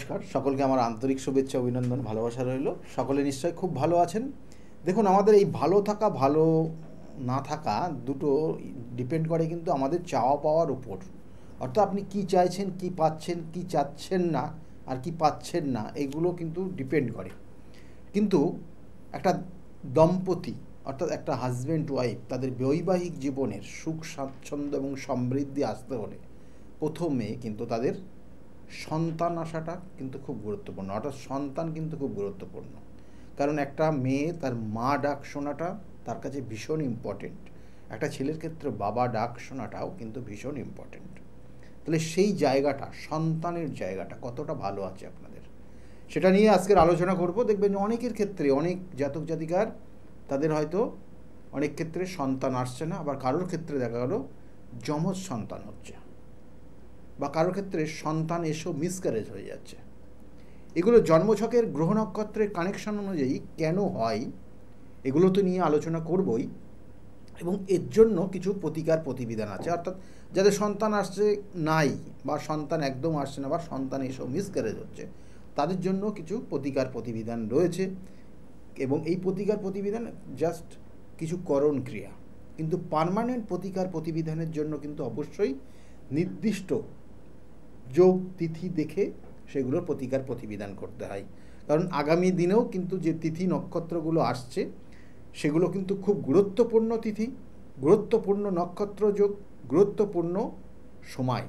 নমস্কার, সকলকে আমার আন্তরিক শুভেচ্ছা, অভিনন্দন, ভালোবাসা রইল। সকলে নিশ্চয়ই খুব ভালো আছেন। দেখুন, আমাদের এই ভালো থাকা, ভালো না থাকা দুটো ডিপেন্ড করে কিন্তু আমাদের চাওয়া পাওয়ার উপর। অর্থাৎ আপনি কি চাইছেন, কি পাচ্ছেন, কি চাচ্ছেন না আর কি পাচ্ছেন না, এগুলো কিন্তু ডিপেন্ড করে। কিন্তু একটা দম্পতি অর্থাৎ একটা হাজব্যান্ড ওয়াইফ তাদের বৈবাহিক জীবনের সুখ স্বাচ্ছন্দ্য এবং সমৃদ্ধি আসতে হলে প্রথমে কিন্তু তাদের সন্তান আসাটা কিন্তু খুব গুরুত্বপূর্ণ। অর্থাৎ সন্তান কিন্তু খুব গুরুত্বপূর্ণ, কারণ একটা মেয়ে তার মা ডাক শোনাটা তার কাছে ভীষণ ইম্পর্টেন্ট। একটা ছেলের ক্ষেত্রে বাবা ডাক শোনাটাও কিন্তু ভীষণ ইম্পর্টেন্ট। তাহলে সেই জায়গাটা, সন্তানের জায়গাটা কতটা ভালো আছে আপনাদের, সেটা নিয়ে আজকের আলোচনা করব। দেখবেন অনেকের ক্ষেত্রে, অনেক জাতক জাতিকার তাদের হয়তো অনেক ক্ষেত্রে সন্তান আসছে না, আবার কারোর ক্ষেত্রে দেখা গেল যমজ সন্তান হচ্ছে, বা কারোর ক্ষেত্রে সন্তান এসেও মিসক্যারেজ হয়ে যাচ্ছে। এগুলো জন্মছকের গ্রহ নক্ষত্রের কানেকশন অনুযায়ী কেন হয়, এগুলো তো নিয়ে আলোচনা করবই, এবং এর জন্য কিছু প্রতিকার প্রতিবিধান আছে। অর্থাৎ যাদের সন্তান আসছে নাই, বা সন্তান একদম আসছে না, বা সন্তান এসেও মিসক্যারেজ হচ্ছে, তাদের জন্য কিছু প্রতিকার প্রতিবিধান রয়েছে। এবং এই প্রতিকার প্রতিবিধান জাস্ট কিছু করণ ক্রিয়া, কিন্তু পার্মানেন্ট প্রতিকার প্রতিবিধানের জন্য কিন্তু অবশ্যই নির্দিষ্ট যোগ তিথি দেখে সেগুলোর প্রতিকার প্রতিবিধান করতে হয়। কারণ আগামী দিনেও কিন্তু যে তিথি নক্ষত্রগুলো আসছে সেগুলো কিন্তু খুব গুরুত্বপূর্ণ তিথি, গুরুত্বপূর্ণ নক্ষত্র যোগ, গুরুত্বপূর্ণ সময়,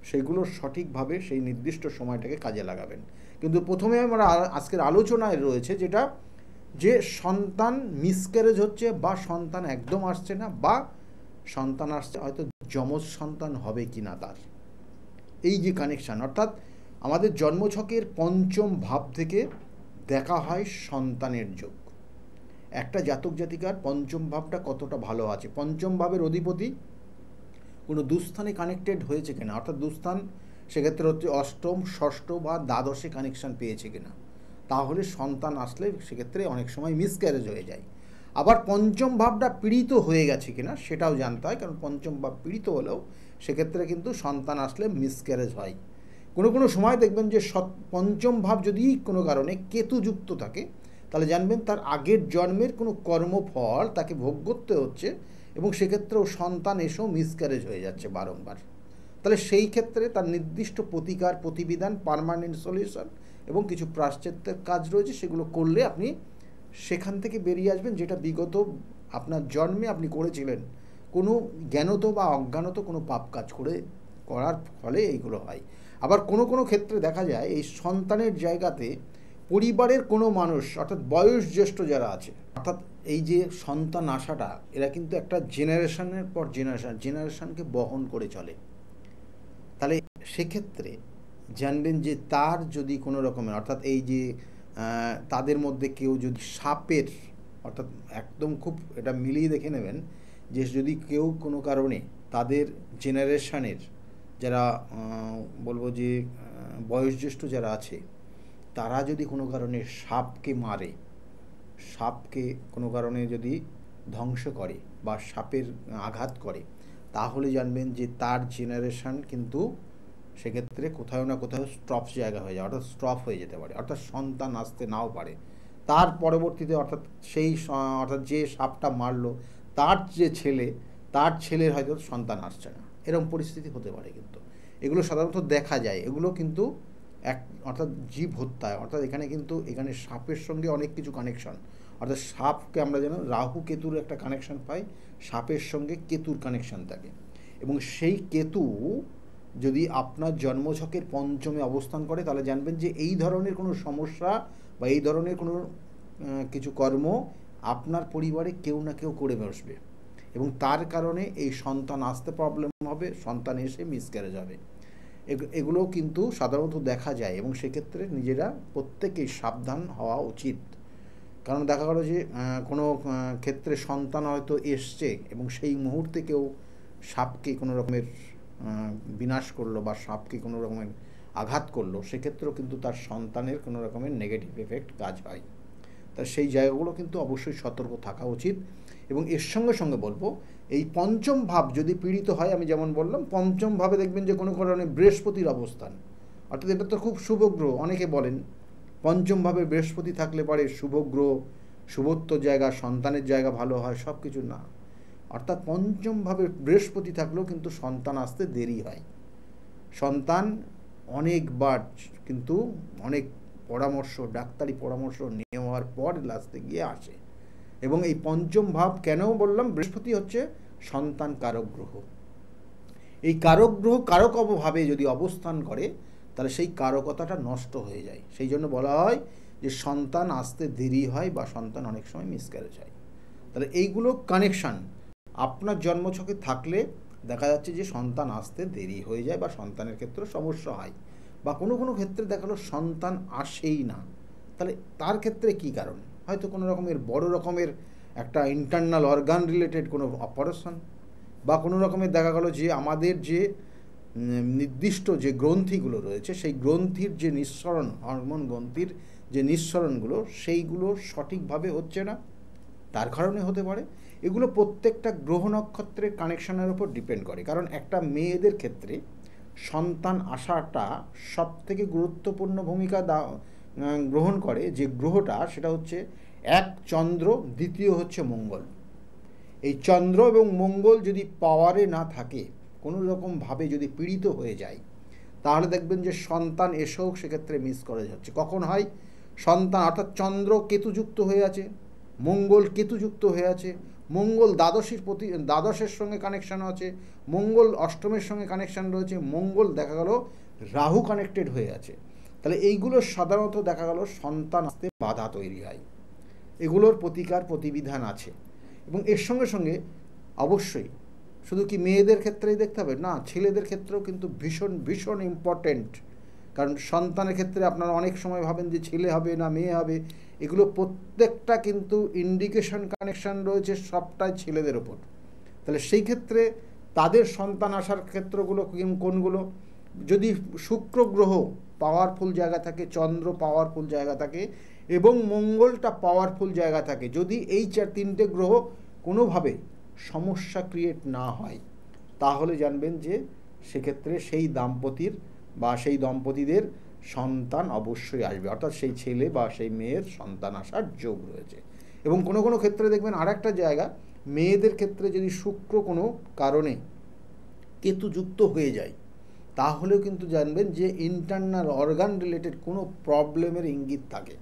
সেগুলোর সঠিকভাবে সেই নির্দিষ্ট সময়টাকে কাজে লাগাবেন। কিন্তু প্রথমে আমরা আজকের আলোচনায় রয়েছে যেটা, যে সন্তান মিসক্যারেজ হচ্ছে, বা সন্তান একদম আসছে না, বা সন্তান আসছে হয়তো যমজ সন্তান হবে কি না তার এই যে কানেকশান। অর্থাৎ আমাদের জন্মছকের পঞ্চম ভাব থেকে দেখা হয় সন্তানের যোগ। একটা জাতক জাতিকার পঞ্চম ভাবটা কতটা ভালো আছে, পঞ্চম ভাবের অধিপতি কোনো দুস্থানে কানেক্টেড হয়েছে কিনা, অর্থাৎ দুস্থান সেক্ষেত্রে হচ্ছে অষ্টম, ষষ্ঠ বা দ্বাদশে কানেকশান পেয়েছে কিনা, তাহলে সন্তান আসলে সেক্ষেত্রে অনেক সময় মিসক্যারেজ হয়ে যায়। আবার পঞ্চম ভাবটা পীড়িত হয়ে গেছে কিনা সেটাও জানতে হয়, কারণ পঞ্চম ভাব পীড়িত হলেও সেক্ষেত্রে কিন্তু সন্তান আসলে মিসক্যারেজ হয়। কোনো কোনো সময় দেখবেন যে পঞ্চম ভাব যদি কোনো কারণে কেতুযুক্ত থাকে, তাহলে জানবেন তার আগের জন্মের কোনো কর্মফল তাকে ভোগ করতে হচ্ছে, এবং সেক্ষেত্রেও সন্তান এসেও মিসক্যারেজ হয়ে যাচ্ছে বারংবার। তাহলে সেই ক্ষেত্রে তার নির্দিষ্ট প্রতিকার প্রতিবিধান, পার্মানেন্ট সলিউশন এবং কিছু প্রাশ্চিত্যের কাজ রয়েছে, সেগুলো করলে আপনি সেখান থেকে বেরিয়ে আসবেন, যেটা বিগত আপনার জন্মে আপনি করেছিলেন, কোনো জ্ঞানত বা অজ্ঞানত কোনো পাপ কাজ করার ফলে এইগুলো হয়। আবার কোনো কোনো ক্ষেত্রে দেখা যায় এই সন্তানের জায়গাতে পরিবারের কোনো মানুষ, অর্থাৎ বয়োজ্যেষ্ঠ যারা আছে, অর্থাৎ এই যে সন্তান আসাটা, এরা কিন্তু একটা জেনারেশনের পর জেনারেশনকে বহন করে চলে। তাহলে সেক্ষেত্রে জানবেন যে তার যদি কোনো রকমের, অর্থাৎ এই যে তাদের মধ্যে কেউ যদি সাপের, অর্থাৎ একদম খুব এটা মিলিয়ে দেখে নেবেন যে যদি কেউ কোনো কারণে তাদের জেনারেশনের যারা বলবো যে বয়োজ্যেষ্ঠ যারা আছে, তারা যদি কোনো কারণে সাপকে মারে, সাপকে কোনো কারণে যদি ধ্বংস করে বা সাপের আঘাত করে, তাহলে জানবেন যে তার জেনারেশন কিন্তু সেক্ষেত্রে কোথাও না কোথাও স্টপ জায়গা হয়ে যায়, অর্থাৎ স্টপ হয়ে যেতে পারে, অর্থাৎ সন্তান আসতে নাও পারে। তার পরবর্তীতে অর্থাৎ অর্থাৎ যে সাপটা মারলো তার যে ছেলে, তার ছেলের হয়তো সন্তান আসছে না, এরকম পরিস্থিতি হতে পারে। কিন্তু এগুলো সাধারণত দেখা যায়, এগুলো কিন্তু অর্থাৎ জীব হত্যা, অর্থাৎ এখানে সাপের সঙ্গে অনেক কিছু কানেকশন। অর্থাৎ সাপকে আমরা যেন রাহু কেতুর একটা কানেকশন পাই, সাপের সঙ্গে কেতুর কানেকশন থাকে, এবং সেই কেতু যদি আপনার জন্মছকের পঞ্চমে অবস্থান করে, তাহলে জানবেন যে এই ধরনের কোনো সমস্যা বা এই ধরনের কোনো কিছু কর্ম আপনার পরিবারে কেউ না কেউ করে বসবে, এবং তার কারণে এই সন্তান আসতে প্রবলেম হবে, সন্তান এসে মিসক্যারেজ হবে। এগুলো কিন্তু সাধারণত দেখা যায়, এবং সেক্ষেত্রে নিজেরা প্রত্যেকেই সাবধান হওয়া উচিত। কারণ দেখা গেল যে কোনো ক্ষেত্রে সন্তান হয়তো এসছে, এবং সেই মুহূর্তে কেউ সাপকে কোনো রকমের বিনাশ করলো বা সাপকে কোনো রকমের আঘাত করলো, সেক্ষেত্রেও কিন্তু তার সন্তানের কোনো রকমের নেগেটিভ এফেক্ট কাজ হয়। তা সেই জায়গাগুলো কিন্তু অবশ্যই সতর্ক থাকা উচিত। এবং এর সঙ্গে সঙ্গে বলবো, এই পঞ্চম ভাব যদি পীড়িত হয়, আমি যেমন বললাম পঞ্চম ভাবে দেখবেন যে কোনো কারণে বৃহস্পতির অবস্থান, অর্থাৎ এটা তো খুব শুভ গ্রহ। অনেকে বলেন পঞ্চমভাবে বৃহস্পতি থাকলে পরে শুভ গ্রহ, শুভত্ব জায়গা, সন্তানের জায়গা ভালো হয়, সব কিছু না। অর্থাৎ পঞ্চমভাবে বৃহস্পতি থাকলেও কিন্তু সন্তান আসতে দেরি হয়। সন্তান অনেকবার কিন্তু অনেক পরামর্শ, ডাক্তারি পরামর্শ নেওয়ার পর লাস্টে গিয়ে আসে। এবং এই পঞ্চম ভাব কেন বললাম, বৃহস্পতি হচ্ছে সন্তান কারক গ্রহ। এই কারক গ্রহ কারক ভাবে যদি অবস্থান করে তাহলে সেই কারকতাটা নষ্ট হয়ে যায়। সেই জন্য বলা হয় যে সন্তান আসতে দেরি হয় বা সন্তান অনেক সময় মিসক্যারেজ হয়। তাহলে এইগুলো কানেকশান আপনার জন্মছকে থাকলে দেখা যাচ্ছে যে সন্তান আসতে দেরি হয়ে যায় বা সন্তানের ক্ষেত্রে সমস্যা হয়, বা কোনো কোনো ক্ষেত্রে দেখা গেলো সন্তান আসেই না। তাহলে তার ক্ষেত্রে কী কারণ? হয়তো কোনো রকমের বড় রকমের একটা ইন্টারনাল অর্গান রিলেটেড কোনো অপারেশন, বা কোনো রকমের দেখা গেলো যে আমাদের যে নির্দিষ্ট যে গ্রন্থিগুলো রয়েছে সেই গ্রন্থির যে নিঃসরণ, হরমোন গ্রন্থির যে নিঃসরণগুলো সেইগুলো সঠিকভাবে হচ্ছে না, তার কারণে হতে পারে। এগুলো প্রত্যেকটা গ্রহ নক্ষত্রের কানেকশনের উপর ডিপেন্ড করে। কারণ একটা মেয়েদের ক্ষেত্রে সন্তান আসাটা সবথেকে গুরুত্বপূর্ণ ভূমিকা গ্রহণ করে যে গ্রহটা, সেটা হচ্ছে এক চন্দ্র, দ্বিতীয় হচ্ছে মঙ্গল। এই চন্দ্র এবং মঙ্গল যদি পাওয়ারে না থাকে, কোনো রকমভাবে যদি পীড়িত হয়ে যায়, তাহলে দেখবেন যে সন্তান এসেও সেক্ষেত্রে মিস করে যাচ্ছে। কখন হয়? সন্তান অর্থাৎ চন্দ্র কেতুযুক্ত হয়ে আছে, মঙ্গল কেতুযুক্ত হয়ে আছে, মঙ্গল দ্বাদশের সঙ্গে কানেকশান আছে, মঙ্গল অষ্টমের সঙ্গে কানেকশান রয়েছে, মঙ্গল দেখা গেল রাহু কানেক্টেড হয়ে আছে। তাহলে এইগুলো সাধারণত দেখা গেল সন্তান আসতে বাধা তৈরি হয়। এগুলোর প্রতিকার প্রতিবিধান আছে। এবং এর সঙ্গে সঙ্গে অবশ্যই শুধু কি মেয়েদের ক্ষেত্রেই দেখতে হবে না, ছেলেদের ক্ষেত্রেও কিন্তু ভীষণ ভীষণ ইম্পর্টেন্ট। কারণ সন্তানের ক্ষেত্রে আপনারা অনেক সময় ভাবেন যে ছেলে হবে না মেয়ে হবে, এগুলো প্রত্যেকটা কিন্তু ইন্ডিকেশন কানেকশান রয়েছে সবটাই ছেলেদের ওপর। তাহলে সেই ক্ষেত্রে তাদের সন্তান আসার ক্ষেত্রগুলো কোনগুলো? যদি শুক্র গ্রহ পাওয়ারফুল জায়গা থাকে, চন্দ্র পাওয়ারফুল জায়গা থাকে এবং মঙ্গলটা পাওয়ারফুল জায়গা থাকে, যদি এই তিনটে গ্রহ কোনোভাবে সমস্যা ক্রিয়েট না হয়, তাহলে জানবেন যে সেক্ষেত্রে সেই দাম্পতির বা সেই দম্পতিদের সন্তান অবশ্যই আসবে, অর্থাৎ সেই ছেলে বা সেই মেয়ের সন্তান আসার যোগ রয়েছে। এবং কোনো কোনো ক্ষেত্রে দেখবেন আর একটা জায়গা, মেয়েদের ক্ষেত্রে যদি শুক্র কোনো কারণে কেতুযুক্ত হয়ে যায়, তাহলেও কিন্তু জানবেন যে ইন্টারনাল অর্গান রিলেটেড কোনো প্রবলেমের ইঙ্গিত থাকে,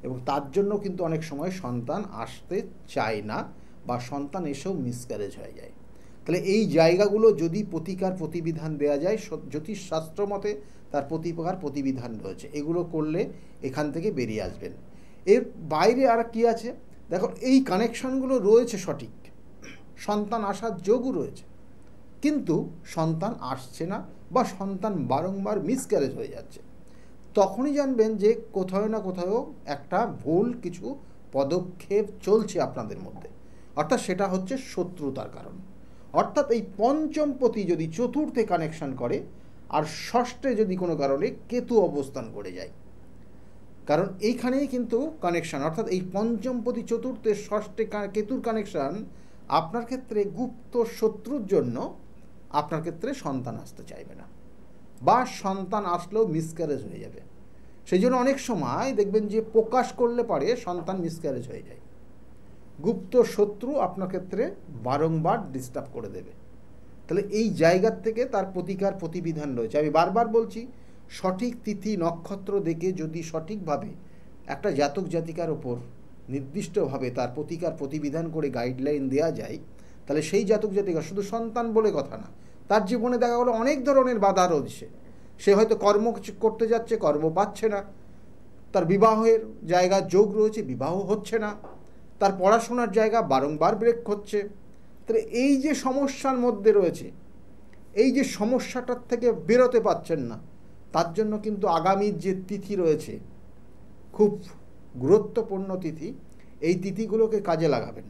এবং তার জন্য কিন্তু অনেক সময় সন্তান আসতে চায় না বা সন্তান এসেও মিসক্যারেজ হয়ে যায়। তাহলে এই জায়গাগুলো যদি প্রতিকার প্রতিবিধান দেওয়া যায়, জ্যোতিষশাস্ত্র মতে তার প্রতিকার প্রতিবিধান রয়েছে, এগুলো করলে এখান থেকে বেরিয়ে আসবেন। এর বাইরে আর কি আছে দেখো, এই কানেকশনগুলো রয়েছে সঠিক, সন্তান আসার যোগও রয়েছে, কিন্তু সন্তান আসছে না বা সন্তান বারংবার মিসক্যারেজ হয়ে যাচ্ছে, তখনই জানবেন যে কোথাও না কোথাও একটা ভুল কিছু পদক্ষেপ চলছে আপনাদের মধ্যে, অর্থাৎ সেটা হচ্ছে শত্রুতার কারণ। অর্থাৎ এই পঞ্চমপতি যদি চতুর্থে কানেকশন করে আর ষষ্ঠে যদি কোনো কারণে কেতু অবস্থান করে যায়, কারণ এইখানেই কিন্তু কানেকশান, অর্থাৎ এই পঞ্চমপতি চতুর্থে ষষ্ঠে কেতুর কানেকশান আপনার ক্ষেত্রে গুপ্ত শত্রুর জন্য আপনার ক্ষেত্রে সন্তান আসতে চাইবে না, বা সন্তান আসলেও মিসক্যারেজ হয়ে যাবে। সেই জন্য অনেক সময় দেখবেন যে প্রকাশ করলে পারে সন্তান মিসক্যারেজ হয়ে যায়। গুপ্ত শত্রু আপনার ক্ষেত্রে বারংবার ডিস্টার্ব করে দেবে। তাহলে এই জায়গার থেকে তার প্রতিকার প্রতিবিধান রয়েছে। আমি বারবার বলছি, সঠিক তিথি নক্ষত্র দেখে যদি সঠিকভাবে একটা জাতক জাতিকার ওপর নির্দিষ্টভাবে তার প্রতিকার প্রতিবিধান করে গাইডলাইন দেওয়া যায়, তাহলে সেই জাতক জাতিকা শুধু সন্তান বলে কথা না, তার জীবনে দেখা গেলো অনেক ধরনের বাধা রয়েছে। সে হয়তো কর্ম করতে যাচ্ছে, কর্ম পাচ্ছে না, তার বিবাহের জায়গা যোগ রয়েছে, বিবাহ হচ্ছে না, তার পড়াশোনার জায়গা বারংবার ব্রেক হচ্ছে। তাহলে এই যে সমস্যার মধ্যে রয়েছে, এই যে সমস্যাটার থেকে বেরোতে পারছেন না, তার জন্য কিন্তু আগামীর যে তিথি রয়েছে খুব গুরুত্বপূর্ণ তিথি, এই তিথিগুলোকে কাজে লাগাবেন।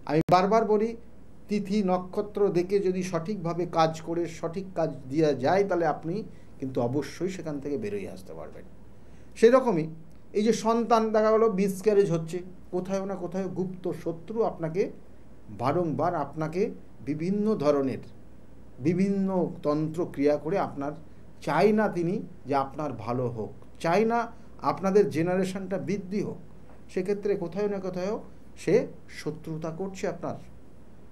আমি বারবার বলি, তিথি নক্ষত্র দেখে যদি সঠিকভাবে কাজ করে সঠিক কাজ দেওয়া যায়, তাহলে আপনি কিন্তু অবশ্যই সেখান থেকে বেরোয় আসতে পারবেন। সেই রকমই এই যে সন্তান দেখা গেলো মিসক্যারেজ হচ্ছে, কোথাও না কোথাও গুপ্ত শত্রু আপনাকে বারংবার আপনাকে বিভিন্ন ধরনের বিভিন্ন তন্ত্র ক্রিয়া করে আপনার চায় না তিনি যে আপনার ভালো হোক, চায় না আপনাদের জেনারেশনটা বৃদ্ধি হোক। সেক্ষেত্রে কোথাও না কোথাও সে শত্রুতা করছে আপনার।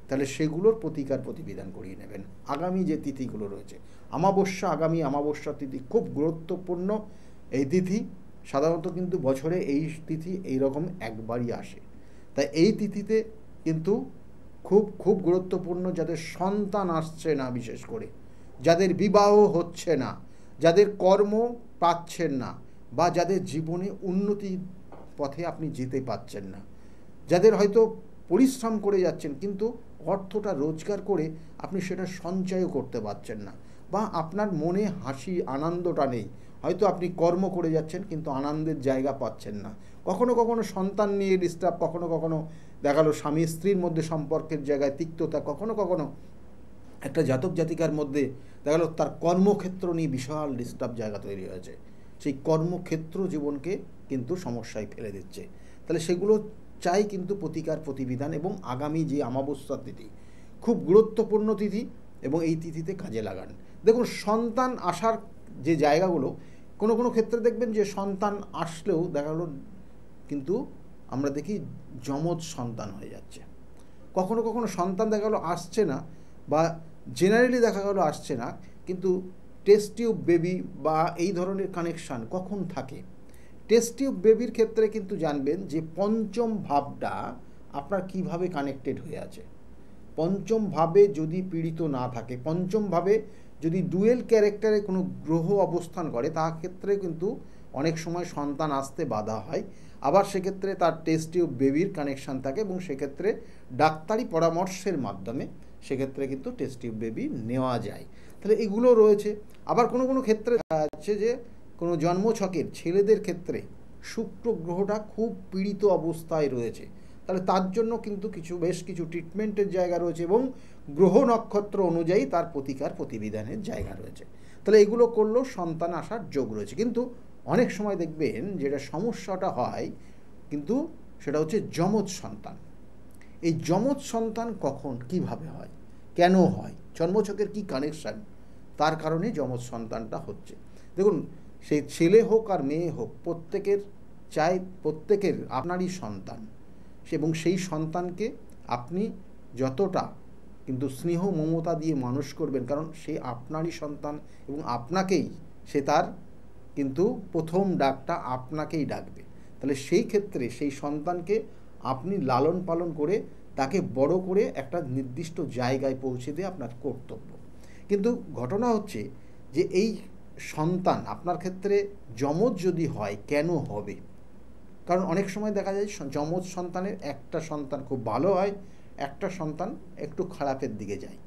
তাহলে সেগুলোর প্রতিকার প্রতিবিধান করিয়ে নেবেন। আগামী যে তিথিগুলো রয়েছে, অমাবস্যা, আগামী অমাবস্যা তিথি খুব গুরুত্বপূর্ণ এই তিথি। সাধারণত কিন্তু বছরে এই তিথি এইরকম একবারই আসে। তাই এই তিথিতে কিন্তু খুব খুব গুরুত্বপূর্ণ, যাদের সন্তান আসছে না, বিশেষ করে যাদের বিবাহ হচ্ছে না, যাদের কর্ম পাচ্ছেন না, বা যাদের জীবনে উন্নতির পথে আপনি যেতে পাচ্ছেন না, যাদের হয়তো পরিশ্রম করে যাচ্ছেন কিন্তু অর্থটা রোজগার করে আপনি সেটা সঞ্চয়ও করতে পারছেন না, বা আপনার মনে হাসি আনন্দটা নেই, হয়তো আপনি কর্ম করে যাচ্ছেন কিন্তু আনন্দের জায়গা পাচ্ছেন না। কখনো কখনো সন্তান নিয়ে ডিস্টার্ব, কখনো কখনো দেখা গেলো স্বামী স্ত্রীর মধ্যে সম্পর্কের জায়গায় তিক্ততা, কখনো কখনো একটা জাতক জাতিকার মধ্যে দেখা গেলো তার কর্মক্ষেত্র নিয়ে বিশাল ডিস্টার্ব জায়গা তৈরি হয়েছে। সেই কর্মক্ষেত্র জীবনকে কিন্তু সমস্যায় ফেলে দিচ্ছে। তাহলে সেগুলো চাই কিন্তু প্রতিকার প্রতিবিধান। এবং আগামী যে অমাবস্যা তিথি খুব গুরুত্বপূর্ণ তিথি, এবং এই তিথিতে কাজে লাগান। দেখুন, সন্তান আসার যে জায়গাগুলো, কোনো কোনো ক্ষেত্রে দেখবেন যে সন্তান আসলেও দেখা গেলো কিন্তু আমরা দেখি যমজ সন্তান হয়ে যাচ্ছে। কখনো কখনো সন্তান দেখা গেলো আসছে না, বা জেনারেলি দেখা গেলো আসছে না, কিন্তু টেস্ট টিউব বেবি বা এই ধরনের কানেকশান কখন থাকে। টেস্ট টিউব বেবির ক্ষেত্রে কিন্তু জানবেন যে পঞ্চম ভাবটা আপনার কিভাবে কানেক্টেড হয়ে আছে। পঞ্চম ভাবে যদি পীড়িত না থাকে, পঞ্চম ভাবে যদি ডুয়েল ক্যারেক্টারে কোনো গ্রহ অবস্থান করে, তার ক্ষেত্রে কিন্তু অনেক সময় সন্তান আসতে বাধা হয়। আবার সেক্ষেত্রে তার টেস্ট টিউব বেবির কানেকশান থাকে, এবং সেক্ষেত্রে ডাক্তারি পরামর্শের মাধ্যমে সেক্ষেত্রে কিন্তু টেস্ট টিউব বেবি নেওয়া যায়। তাহলে এগুলো রয়েছে। আবার কোনো কোনো ক্ষেত্রে আছে যে কোনো জন্মছকের ছেলেদের ক্ষেত্রে শুক্র গ্রহটা খুব পীড়িত অবস্থায় রয়েছে, তাহলে তার জন্য কিন্তু বেশ কিছু ট্রিটমেন্টের জায়গা রয়েছে, এবং গ্রহ নক্ষত্র অনুযায়ী তার প্রতিকার প্রতিবিধানের জায়গা রয়েছে। তাহলে এগুলো করলেও সন্তান আসার যোগ রয়েছে। কিন্তু অনেক সময় দেখবেন যেটা সমস্যাটা হয় কিন্তু সেটা হচ্ছে যমজ সন্তান। এই যমজ সন্তান কখন কিভাবে হয়, কেন হয়, জন্মছকের কি কানেকশান, তার কারণে যমজ সন্তানটা হচ্ছে। দেখুন, সেই ছেলে হোক আর মেয়ে হোক, প্রত্যেকের আপনারই সন্তান, এবং সেই সন্তানকে আপনি যতটা কিন্তু স্নেহ মমতা দিয়ে মানুষ করবেন, কারণ সে আপনারই সন্তান, এবং আপনাকেই সে তার কিন্তু প্রথম ডাকটা আপনাকেই ডাকবে। তাহলে সেই ক্ষেত্রে সেই সন্তানকে আপনি লালন পালন করে তাকে বড় করে একটা নির্দিষ্ট জায়গায় পৌঁছে দিয়ে আপনার কর্তব্য। কিন্তু ঘটনা হচ্ছে যে এই সন্তান আপনার ক্ষেত্রে যমজ যদি হয়, কেন হবে? কারণ অনেক সময় দেখা যায় যমজ সন্তানের একটা সন্তান খুব ভালো হয়, একটা সন্তান একটু খারাপের দিকে যায়।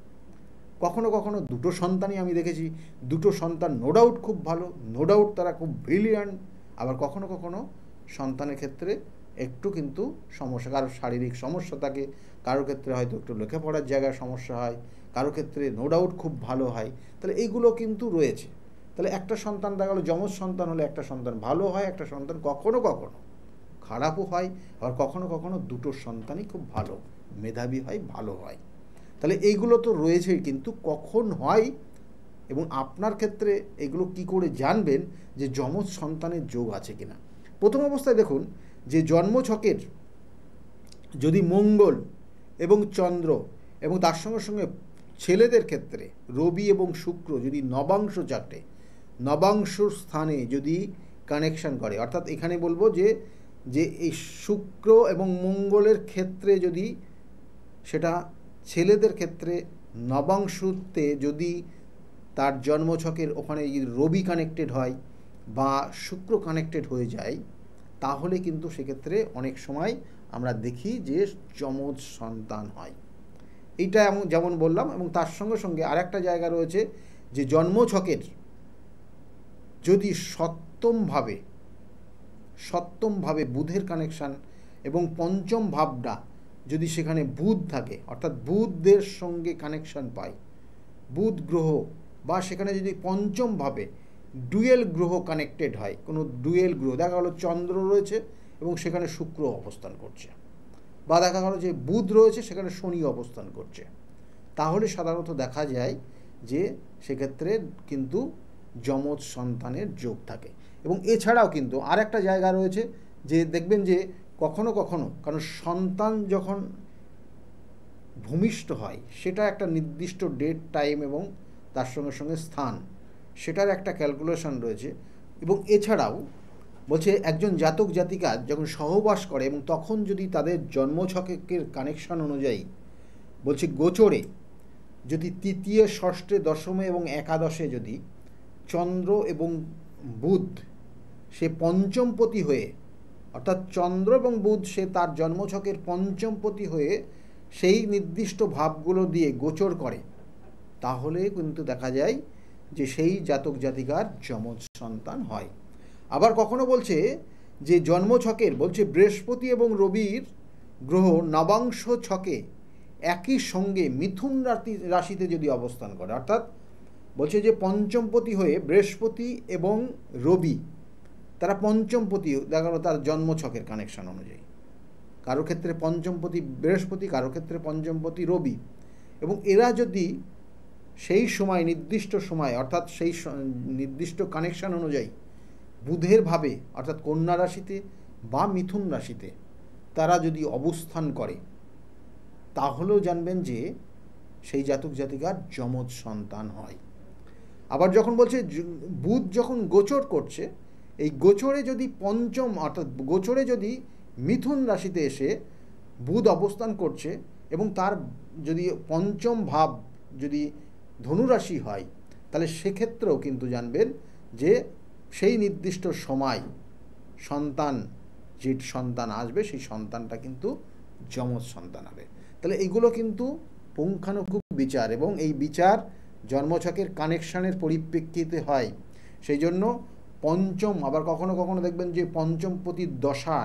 কখনো কখনো দুটো সন্তানই আমি দেখেছি, দুটো সন্তান নো ডাউট খুব ভালো, নো ডাউট তারা খুব ব্রিলিয়ান্ট। আবার কখনো কখনো সন্তানের ক্ষেত্রে একটু কিন্তু সমস্যা, কারোর শারীরিক সমস্যা থাকে, কারোর ক্ষেত্রে হয়তো একটু লেখাপড়ার জায়গায় সমস্যা হয়, কারোর ক্ষেত্রে নো ডাউট খুব ভালো হয়। তাহলে এইগুলো কিন্তু রয়েছে। তাহলে একটা সন্তান দেখা গেলো যমজ সন্তান হলে একটা সন্তান ভালো হয়, একটা সন্তান কখনো কখনো খারাপও হয়, আবার কখনো কখনো দুটো সন্তানই খুব ভালো, মেধাবী হয়, ভালো হয়। তাহলে এইগুলো তো রয়েছেই, কিন্তু কখন হয় এবং আপনার ক্ষেত্রে এগুলো কি করে জানবেন যে যমজ সন্তানের যোগ আছে কিনা? প্রথম অবস্থায় দেখুন যে জন্মছকের যদি মঙ্গল এবং চন্দ্র, এবং তার সঙ্গে সঙ্গে ছেলেদের ক্ষেত্রে রবি এবং শুক্র যদি নবাংশ চাটে, নবাংশর স্থানে যদি কানেকশান করে, অর্থাৎ এখানে বলবো যে এই শুক্র এবং মঙ্গলের ক্ষেত্রে যদি সেটা ছেলেদের ক্ষেত্রে নবাংশতে যদি তার জন্মছকের ওখানে যদি রবি কানেক্টেড হয় বা শুক্র কানেক্টেড হয়ে যায়, তাহলে কিন্তু সেক্ষেত্রে অনেক সময় আমরা দেখি যে যমজ সন্তান হয়। এইটা যেমন বললাম। এবং তার সঙ্গে সঙ্গে আর একটা জায়গা রয়েছে যে জন্মছকের যদি সপ্তমভাবে বুধের কানেকশান এবং পঞ্চম ভাবটা যদি সেখানে বুধ থাকে, অর্থাৎ বুধদের সঙ্গে কানেকশান পায়, বুধ গ্রহ, বা সেখানে যদি পঞ্চমভাবে ডুয়েল গ্রহ কানেক্টেড হয়, কোনো ডুয়েল গ্রহ দেখা গেলো চন্দ্র রয়েছে এবং সেখানে শুক্র অবস্থান করছে, বা দেখা গেলো যে বুধ রয়েছে সেখানে শনি অবস্থান করছে, তাহলে সাধারণত দেখা যায় যে সেক্ষেত্রে কিন্তু যমজ সন্তানের যোগ থাকে। এবং এছাড়াও কিন্তু আর একটা জায়গা রয়েছে যে দেখবেন যে কখনো কখনো কারণ সন্তান যখন ভূমিষ্ঠ হয় সেটা একটা নির্দিষ্ট ডেট টাইম এবং তার সঙ্গে সঙ্গে স্থান, সেটার একটা ক্যালকুলেশন রয়েছে। এবং এছাড়াও বলছে একজন জাতক জাতিকা যখন সহবাস করে এবং তখন যদি তাদের জন্মছকের কানেকশন অনুযায়ী বলছে গোচরে যদি তৃতীয়, ষষ্ঠে, দশমে এবং একাদশে যদি চন্দ্র এবং বুধ সে পঞ্চমপতি হয়ে, অর্থাৎ চন্দ্র এবং বুধ সে তার জন্মছকের পঞ্চমপতি হয়ে সেই নির্দিষ্ট ভাবগুলো দিয়ে গোচর করে, তাহলে কিন্তু দেখা যায় যে সেই জাতক জাতিকার যমজ সন্তান হয়। আবার কখনো বলছে যে জন্মছকের বলছে বৃহস্পতি এবং রবির গ্রহ নবাংশ ছকে একই সঙ্গে মিথুন রাশিতে যদি অবস্থান করে, অর্থাৎ বলছে যে পঞ্চমপতি হয়ে বৃহস্পতি এবং রবি তারা পঞ্চমপতি দেখা গেল তার জন্মছকের কানেকশন অনুযায়ী, কারো ক্ষেত্রে পঞ্চমপতি বৃহস্পতি, কারো ক্ষেত্রে পঞ্চমপতি রবি, এবং এরা যদি সেই সময় নির্দিষ্ট সময় অর্থাৎ সেই নির্দিষ্ট কানেকশন অনুযায়ী বুধের ভাবে অর্থাৎ কন্যা রাশিতে বা মিথুন রাশিতে তারা যদি অবস্থান করে, তাহলেও জানবেন যে সেই জাতক জাতিকার যমজ সন্তান হয়। আবার যখন বলছে বুধ যখন গোচর করছে, এই গোচরে যদি পঞ্চম অর্থাৎ গোচরে যদি মিথুন রাশিতে এসে বুধ অবস্থান করছে এবং তার যদি পঞ্চম ভাব যদি ধনুরাশি হয়, তাহলে সেক্ষেত্রেও কিন্তু জানবেন যে সেই নির্দিষ্ট সময় সন্তান যে সন্তান আসবে সেই সন্তানটা কিন্তু যমজ সন্তান হবে। তাহলে এইগুলো কিন্তু পুঙ্খানুপুঙ্খ বিচার, এবং এই বিচার জন্মছকের কানেকশানের পরিপ্রেক্ষিতে হয়। সেই জন্য পঞ্চম, আবার কখনো কখনো দেখবেন যে পঞ্চমপতির দশা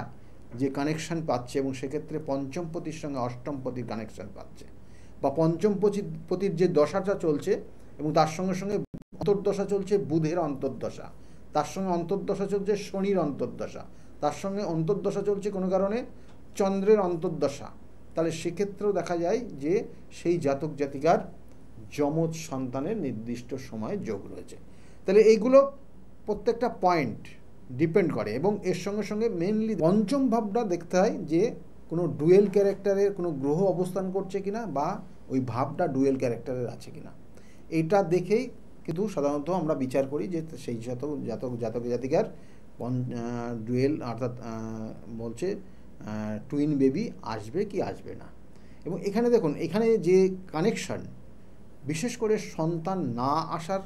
যে কানেকশান পাচ্ছে এবং সেক্ষেত্রে পঞ্চমপতির সঙ্গে অষ্টমপতির কানেকশান পাচ্ছে, বা পঞ্চমপতির যে দশাটা চলছে এবং তার সঙ্গে সঙ্গে অন্তর্দশা চলছে বুধের অন্তর্দশা, তার সঙ্গে অন্তর্দশা চলছে শনির অন্তর্দশা, তার সঙ্গে অন্তর্দশা চলছে কোনো কারণে চন্দ্রের অন্তর্দশা, তাহলে সেক্ষেত্রেও দেখা যায় যে সেই জাতক জাতিকার যমজ সন্তানের নির্দিষ্ট সময়ে যোগ রয়েছে। তাহলে এইগুলো প্রত্যেকটা পয়েন্ট ডিপেন্ড করে, এবং এর সঙ্গে সঙ্গে মেনলি পঞ্চম ভাবটা দেখতে হয় যে কোনো ডুয়েল ক্যারেক্টারের কোনো গ্রহ অবস্থান করছে কিনা, বা ওই ভাবটা ডুয়েল ক্যারেক্টারের আছে কিনা, এইটা দেখেই কিন্তু সাধারণত আমরা বিচার করি যে সেই জাতক জাতিকার ডুয়েল অর্থাৎ বলছে টুইন বেবি আসবে কি আসবে না। এবং এখানে দেখুন, এখানে যে কানেকশন, বিশেষ করে সন্তান না আসার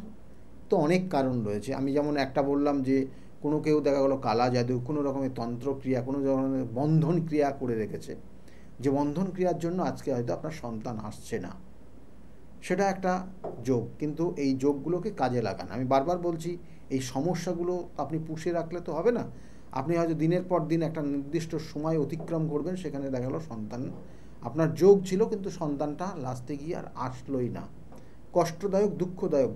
তো অনেক কারণ রয়েছে। আমি যেমন একটা বললাম যে কোনো কেউ দেখা গেলো কালা জাদু, কোনো রকমের তন্ত্রক্রিয়া, কোনো ধরনের বন্ধন ক্রিয়া করে রেখেছে, যে বন্ধন ক্রিয়ার জন্য আজকে হয়তো আপনার সন্তান আসছে না, সেটা একটা যোগ। কিন্তু এই যোগগুলোকে কাজে লাগান। আমি বারবার বলছি, এই সমস্যাগুলো আপনি পুষে রাখলে তো হবে না। আপনি হয়তো দিনের পর দিন একটা নির্দিষ্ট সময় অতিক্রম করবেন, সেখানে দেখা গেলো সন্তান আপনার যোগ ছিল কিন্তু সন্তানটা লাস্টে গিয়ে আর আসলোই না, কষ্টদায়ক দুঃখদায়ক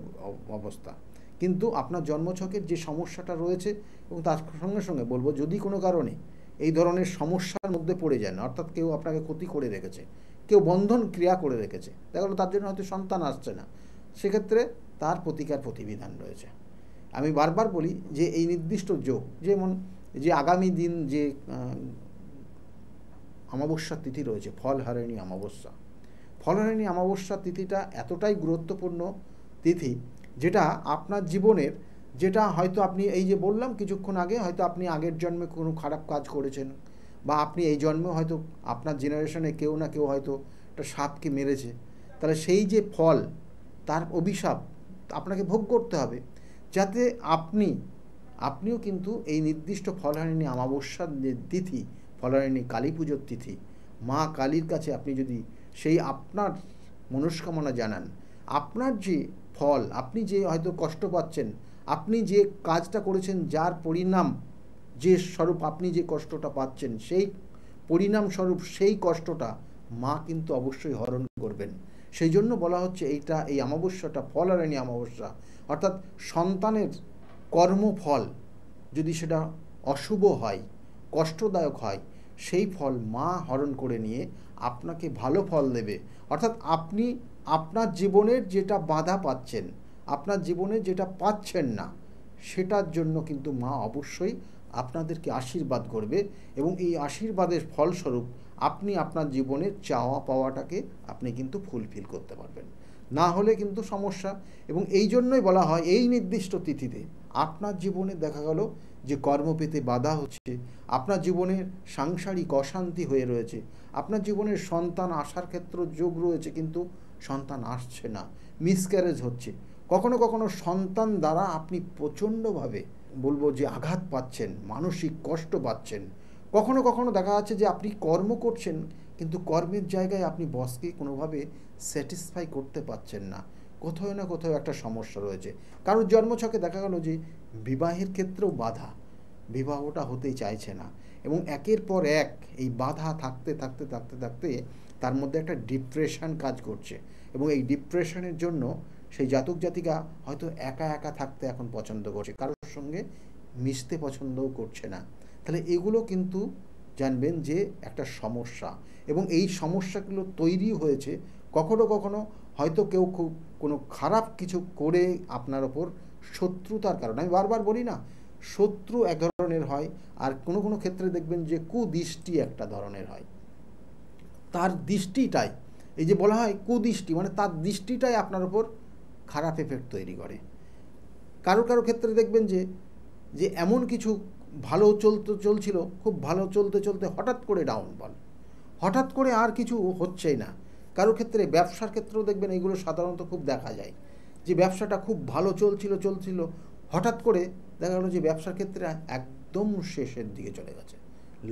অবস্থা। কিন্তু আপনার জন্মছকের যে সমস্যাটা রয়েছে, এবং তার সঙ্গে সঙ্গে বলবো যদি কোনো কারণে এই ধরনের সমস্যার মধ্যে পড়ে যান, অর্থাৎ কেউ আপনাকে ক্ষতি করে রেখেছে, কেউ বন্ধন ক্রিয়া করে রেখেছে, দেখা গেলো তার জন্য হয়তো সন্তান আসছে না, সেক্ষেত্রে তার প্রতিকার প্রতিবিধান রয়েছে। আমি বারবার বলি যে এই নির্দিষ্ট যোগ, যেমন যে আগামী দিন যে অমাবস্যার তিথি রয়েছে, ফলহারিণী অমাবস্যা, ফলহারিণী অমাবস্যার তিথিটা এতটাই গুরুত্বপূর্ণ তিথি, যেটা আপনার জীবনের, যেটা হয়তো আপনি এই যে বললাম কিছুক্ষণ আগে, হয়তো আপনি আগের জন্মে কোনো খারাপ কাজ করেছেন, বা আপনি এই জন্মে হয়তো আপনার জেনারেশনে কেউ না কেউ হয়তো একটা সাপকে মেরেছে, তাহলে সেই যে ফল, তার অভিশাপ আপনাকে ভোগ করতে হবে, যাতে আপনিও কিন্তু এই নির্দিষ্ট ফলহারিণী অমাবস্যার যে তিথি, ফলহারিণী কালী পুজোর তিথি, মা কালীর কাছে আপনি যদি সেই আপনার মনস্কামনা জানান, আপনার যে ফল, আপনি যে হয়তো কষ্ট পাচ্ছেন, আপনি যে কাজটা করেছেন, যার পরিণাম যে স্বরূপ আপনি যে কষ্টটা পাচ্ছেন, সেই পরিণাম স্বরূপ সেই কষ্টটা মা কিন্তু অবশ্যই হরণ করবেন। সেই জন্য বলা হচ্ছে এই অমাবস্যাটা ফলহারিণী অমাবস্যা, অর্থাৎ সন্তানের কর্মফল যদি সেটা অশুভ হয়, কষ্টদায়ক হয়, সেই ফল মা হরণ করে নিয়ে আপনাকে ভালো ফল দেবে। অর্থাৎ আপনি আপনার জীবনের যেটা বাধা পাচ্ছেন, আপনার জীবনে যেটা পাচ্ছেন না সেটার জন্য কিন্তু মা অবশ্যই আপনাদেরকে আশীর্বাদ করবে, এবং এই আশীর্বাদের ফলস্বরূপ আপনি আপনার জীবনের চাওয়া পাওয়াটাকে আপনি কিন্তু ফুলফিল করতে পারবেন। না হলে কিন্তু সমস্যা। এবং এই জন্যই বলা হয় এই নির্দিষ্ট তিথিতে আপনার জীবনে দেখা গেল যে কর্ম পেতে বাধা হচ্ছে, আপনার জীবনের সাংসারিক অশান্তি হয়ে রয়েছে, আপনার জীবনের সন্তান আসার ক্ষেত্রে যোগ রয়েছে কিন্তু সন্তান আসছে না, মিসক্যারেজ হচ্ছে, কখনো কখনো সন্তান দ্বারা আপনি প্রচণ্ডভাবে বলবো যে আঘাত পাচ্ছেন, মানসিক কষ্ট পাচ্ছেন, কখনো কখনো দেখা যাচ্ছে যে আপনি কর্ম করছেন কিন্তু কর্মের জায়গায় আপনি বসকে কোনোভাবে স্যাটিসফাই করতে পারছেন না, কোথাও না কোথাও একটা সমস্যা রয়েছে। কারোর জন্মছকে দেখা গেল যে বিবাহের ক্ষেত্রেও বাধা, বিবাহটা হতেই চাইছে না, এবং একের পর এক এই বাধা থাকতে থাকতে থাকতে থাকতে তার মধ্যে একটা ডিপ্রেশন কাজ করছে, এবং এই ডিপ্রেশনের জন্য সেই জাতক জাতিকা হয়তো একা একা থাকতে এখন পছন্দ করছে, কারোর সঙ্গে মিশতে পছন্দও করছে না। তাহলে এগুলো কিন্তু জানবেন যে একটা সমস্যা, এবং এই সমস্যাগুলো তৈরি হয়েছে কখনো কখনো হয়তো কেউ খুব কোনো খারাপ কিছু করে আপনার ওপর শত্রুতার কারণে। আমি বারবার বলি না, শত্রু এক ধরনের হয়, আর কোনো কোনো ক্ষেত্রে দেখবেন যে কুদৃষ্টি একটা ধরনের হয়। তার দৃষ্টিটাই, এই যে বলা হয় কুদৃষ্টি, মানে তার দৃষ্টিটাই আপনার ওপর খারাপ এফেক্ট তৈরি করে। কারো কারো ক্ষেত্রে দেখবেন যে যে এমন কিছু ভালো চলছিল, খুব ভালো চলতে চলতে হঠাৎ করে ডাউনফল, হঠাৎ করে আর কিছু হচ্ছেই না। কারো ক্ষেত্রে ব্যবসার ক্ষেত্রেও দেখবেন এইগুলো সাধারণত খুব দেখা যায়, যে ব্যবসাটা খুব ভালো চলছিল, হঠাৎ করে দেখা গেলো যে ব্যবসার ক্ষেত্রে একদম শেষের দিকে চলে গেছে,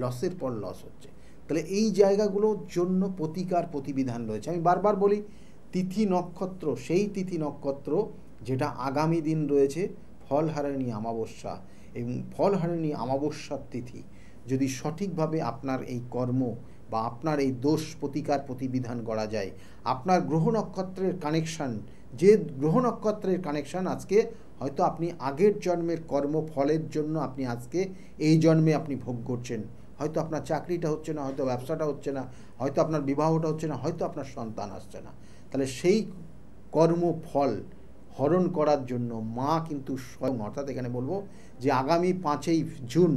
লসের পর লস হচ্ছে। তাহলে এই জায়গাগুলোর জন্য প্রতিকার প্রতিবিধান রয়েছে। আমি বারবার বলি, তিথি নক্ষত্র, সেই তিথি নক্ষত্র যেটা আগামী দিন রয়েছে ফলহারিণী অমাবস্যা, এবং ফলহারিণী অমাবস্যার তিথি যদি সঠিকভাবে আপনার এই কর্ম বা আপনার এই দোষ প্রতিকার প্রতিবিধান করা যায়, আপনার গ্রহ নক্ষত্রের কানেকশান, যে গ্রহ নক্ষত্রের কানেকশান আজকে হয়তো আপনি আগের জন্মের কর্মফলের জন্য আপনি আজকে এই জন্মে আপনি ভোগ করছেন, হয়তো আপনার চাকরিটা হচ্ছে না, হয়তো ব্যবসাটা হচ্ছে না, হয়তো আপনার বিবাহটা হচ্ছে না, হয়তো আপনার সন্তান আসছে না, তাহলে সেই কর্মফল হরণ করার জন্য মা কিন্তু স্বয়ং, অর্থাৎ এখানে বলবো যে আগামী 5ই জুন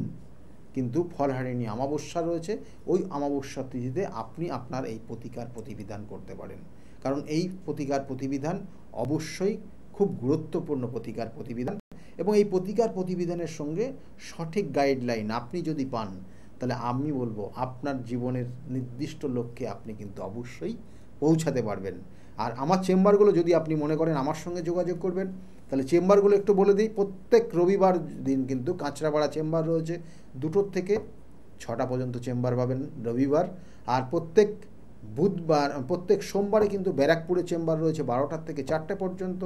কিন্তু ফলহারিণী অমাবস্যা রয়েছে, ওই অমাবস্যার তিথিতে আপনি আপনার এই প্রতিকার প্রতিবিধান করতে পারেন। কারণ এই প্রতিকার প্রতিবিধান অবশ্যই খুব গুরুত্বপূর্ণ প্রতিকার প্রতিবিধান, এবং এই প্রতিকার প্রতিবিধানের সঙ্গে সঠিক গাইডলাইন আপনি যদি পান, তাহলে আমি বলবো আপনার জীবনের নির্দিষ্ট লক্ষ্যে আপনি কিন্তু অবশ্যই পৌঁছাতে পারবেন। আর আমার চেম্বারগুলো যদি আপনি মনে করেন আমার সঙ্গে যোগাযোগ করবেন, তাহলে চেম্বারগুলো একটু বলে দিই। প্রত্যেক রবিবার দিন কিন্তু কাঁচরাপাড়া চেম্বার রয়েছে 2টো থেকে 6টা পর্যন্ত চেম্বার পাবেন রবিবার, আর প্রত্যেক সোমবারে কিন্তু ব্যারাকপুরে চেম্বার রয়েছে 12টার থেকে 4টে পর্যন্ত,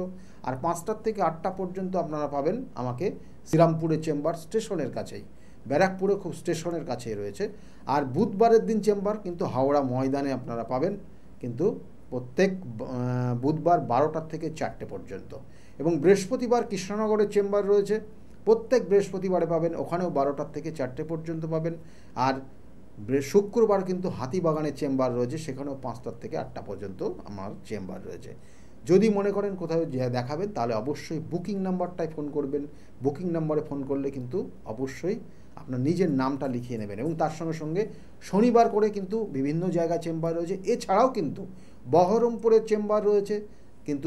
আর 5টার থেকে 8টা পর্যন্ত আপনারা পাবেন আমাকে শ্রীরামপুরে চেম্বার, স্টেশনের কাছেই, ব্যারাকপুরে খুব স্টেশনের কাছেই রয়েছে। আর বুধবারের দিন চেম্বার কিন্তু হাওড়া ময়দানে আপনারা পাবেন, কিন্তু প্রত্যেক বুধবার 12টার থেকে 4টে পর্যন্ত, এবং বৃহস্পতিবার কৃষ্ণনগরের চেম্বার রয়েছে, প্রত্যেক বৃহস্পতিবারে পাবেন, ওখানেও 12টার থেকে 4টে পর্যন্ত পাবেন। আর শুক্রবার কিন্তু হাতিবাগানের চেম্বার রয়েছে, সেখানেও 5টার থেকে 8টা পর্যন্ত আমার চেম্বার রয়েছে। যদি মনে করেন কোথাও দেখাবেন, তাহলে অবশ্যই বুকিং নাম্বারটায় ফোন করবেন। বুকিং নাম্বারে ফোন করলে কিন্তু অবশ্যই আপনার নিজের নামটা লিখিয়ে নেবেন, এবং তার সঙ্গে সঙ্গে শনিবার করে কিন্তু বিভিন্ন জায়গায় চেম্বার রয়েছে। এছাড়াও কিন্তু বহরমপুরের চেম্বার রয়েছে, কিন্তু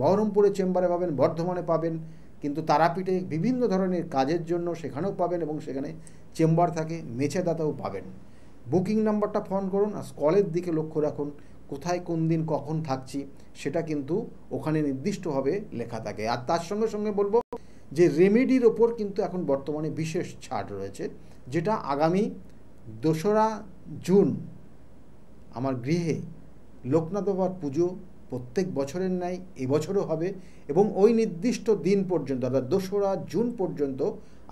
বহরমপুরের চেম্বারে পাবেন, বর্ধমানে পাবেন, কিন্তু তারাপীঠে বিভিন্ন ধরনের কাজের জন্য সেখানেও পাবেন, এবং সেখানে চেম্বার থাকে, মেছেদাতেও পাবেন। বুকিং নাম্বারটা ফোন করুন, আর কলের দিকে লক্ষ্য রাখুন, কোথায় কোন দিন কখন থাকছি সেটা কিন্তু ওখানে নির্দিষ্টভাবে লেখা থাকে। আর তার সঙ্গে সঙ্গে বলবো যে রেমেডির ওপর কিন্তু এখন বর্তমানে বিশেষ ছাড় রয়েছে, যেটা আগামী 2রা জুন আমার গৃহে লোকনাথ বাবার পুজো প্রত্যেক বছরের ন্যায় এবছরও হবে, এবং ওই নির্দিষ্ট দিন পর্যন্ত অর্থাৎ 2রা জুন পর্যন্ত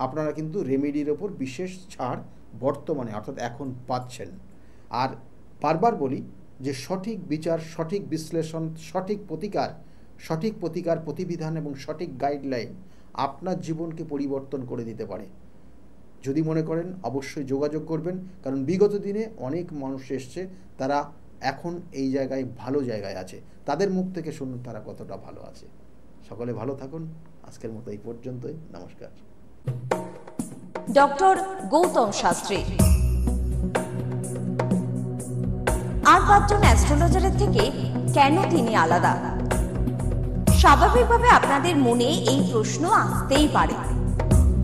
আপনারা কিন্তু রেমেডির ওপর বিশেষ ছাড় বর্তমানে অর্থাৎ এখন পাচ্ছেন। আর বারবার বলি যে সঠিক বিচার, সঠিক বিশ্লেষণ, সঠিক প্রতিকার প্রতিবিধান এবং সঠিক গাইডলাইন আপনার জীবনকে পরিবর্তন করে দিতে পারে। যদি মনে করেন অবশ্যই যোগাযোগ করবেন, কারণ বিগত দিনে অনেক মানুষ এসছে, তারা এখন এই জায়গায় ভালো জায়গায় আছে, তাদের মুখ থেকে শুনুন তারা কতটা ভালো আছে। সকলে ভালো থাকুন, আজকের মতো এই পর্যন্তই, নমস্কার। ডক্টর গৌতম শাস্ত্রী আর 5 জন অ্যাস্ট্রোলজারের থেকে কেন তিনি আলাদা? স্বাভাবিকভাবে আপনাদের মনে এই প্রশ্ন আসতেই পারে।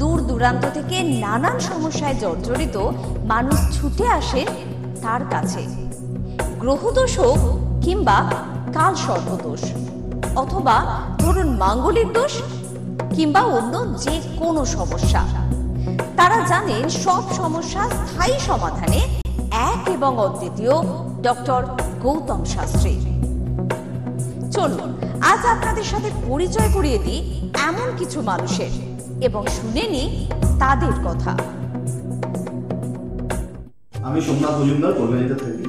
দূর দূরান্ত থেকে নানান সমস্যায় জর্জরিত মানুষ ছুটে আসে তার কাছে। গ্রহদোষ হোক কিংবা কাল সর্পদোষ, অথবা ধরুন মাঙ্গলিক দোষ কিংবা অন্য যে কোনো সমস্যা, তারা জানেন সব সমস্যা স্থায়ী সমাধানে এক এবং অদ্বিতীয় ডক্টর গৌতম শাস্ত্রী। চলুন আজ আপনাদের সাথে পরিচয় করিয়ে দিই এমন কিছু মানুষের এবং শুনে নিই তাদের কথা। আমি সোমনাথ মজুমদার, কল্যাণীতে থাকি।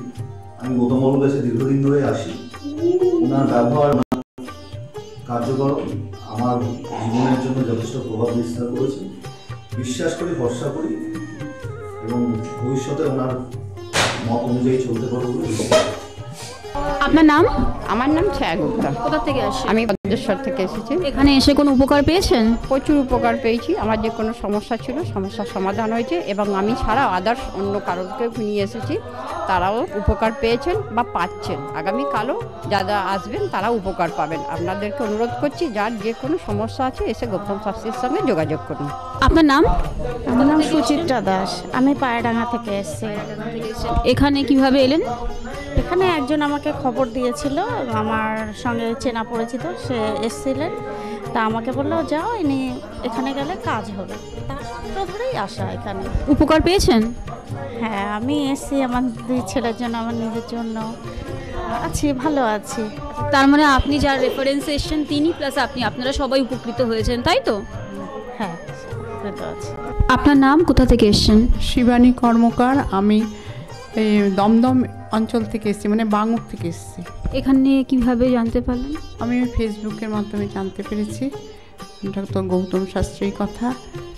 আমি গৌতম বাবুর কাছে দীর্ঘদিন ধরে আসি। ওনার ব্যবহার, কার্যকরণ আমার জীবনের জন্য যথেষ্ট প্রভাব বিস্তার করেছে। বিশ্বাস করি, ভরসা করি এবং ভবিষ্যতে ওনার মত অনুযায়ী চলতে পারবো বলে বিশ্বাস। আপনার নাম? আমার নাম ছায়া গুপ্তা। কোথা থেকে আসেন? আমি পদ্মেশ্বর থেকে এসেছি। এখানে এসে কোনো উপকার পেয়েছেন? প্রচুর উপকার পেয়েছি। আমার যে কোনো সমস্যা ছিল, সমস্যার সমাধান হয়েছে এবং আমি ছাড়া আদার্স অন্য কারোকে নিয়ে এসেছি, তারাও উপকার পেয়েছেন বা পাচ্ছেন। আগামীকালও যারা আসবেন তারা উপকার পাবেন। আপনাদেরকে অনুরোধ করছি, যার যে কোনো সমস্যা আছে এসে গৌতম শাস্ত্রীর সঙ্গে যোগাযোগ করুন। আপনার নাম? আমার নাম সুচিত্রা দাস, আমি পায়রাডাঙ্গা থেকে এসেছি। এখানে কিভাবে এলেন? এখানে একজন আমাকে খবর দিয়েছিল, আমার সঙ্গে চেনা পরিচিত, সে এসেছিলেন, তা আমাকে বললো যাও, ইনি এখানে গেলে কাজ হবে। তার সূত্র ধরেই আসা এখানে। উপকার পেয়েছেন? হ্যাঁ, আমি এসেছি আমার 2 ছেলের জন্য, আমার নিজের জন্য আছি, ভালো আছি। তার মানে আপনি যার রেফারেন্সে এসেছেন তিনি প্লাস আপনি, আপনারা সবাই উপকৃত হয়েছেন, তাই তো? হ্যাঁ, উপকৃত আছি। আপনার নাম, কোথা থেকে এসেছেন? শিবানী কর্মকার। আমি এই দমদম অঞ্চল থেকে এসেছি, মানে বাঙুর থেকে এসেছি। এখানে কিভাবে জানতে পারলেন? আমি ফেসবুকের মাধ্যমে জানতে পেরেছি ডক্টর গৌতম শাস্ত্রীর কথা।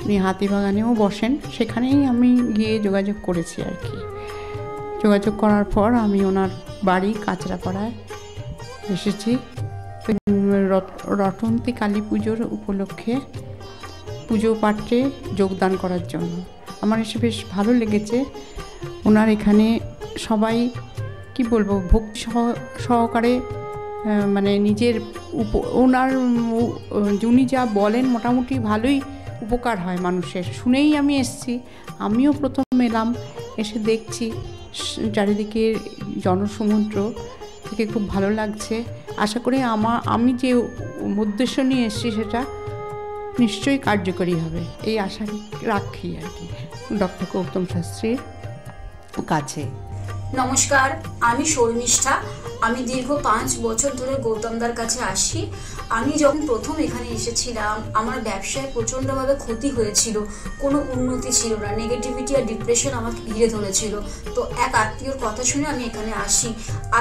উনি হাতিবাগানেও বসেন, সেখানেই আমি গিয়ে যোগাযোগ করেছি আর কি। যোগাযোগ করার পর আমি ওনার বাড়ি কাঁচরাপাড়ায় এসেছি রটন্তী কালী পুজোর উপলক্ষে পুজো পাঠে যোগদান করার জন্য। আমার এসে বেশ ভালো লেগেছে। ওনার এখানে সবাই কি বলবো, ভক্তি সহকারে মানে নিজের ওনার উনি যা বলেন মোটামুটি ভালোই উপকার হয় মানুষের। শুনেই আমি এসেছি, আমিও প্রথম এলাম, এসে দেখছি চারিদিকে জনসমুদ্র থেকে খুব ভালো লাগছে। আশা করি আমি যে উদ্দেশ্য নিয়ে এসেছি সেটা নিশ্চয়ই কার্যকরী হবে, এই আশা রাখি আর কি ডক্টর গৌতম শাস্ত্রীর কাছে। নমস্কার, আমি শর্মিষ্ঠা। আমি দীর্ঘ 5 বছর ধরে গৌতমদার কাছে আসি। আমি যখন প্রথম এখানে এসেছিলাম, আমার ব্যবসায় প্রচণ্ডভাবে ক্ষতি হয়েছিল, কোনো উন্নতি ছিল না, নেগেটিভিটি আর ডিপ্রেশন আমাকে ঘিরে ধরেছিল। তো এক আত্মীয়র কথা শুনে আমি এখানে আসি।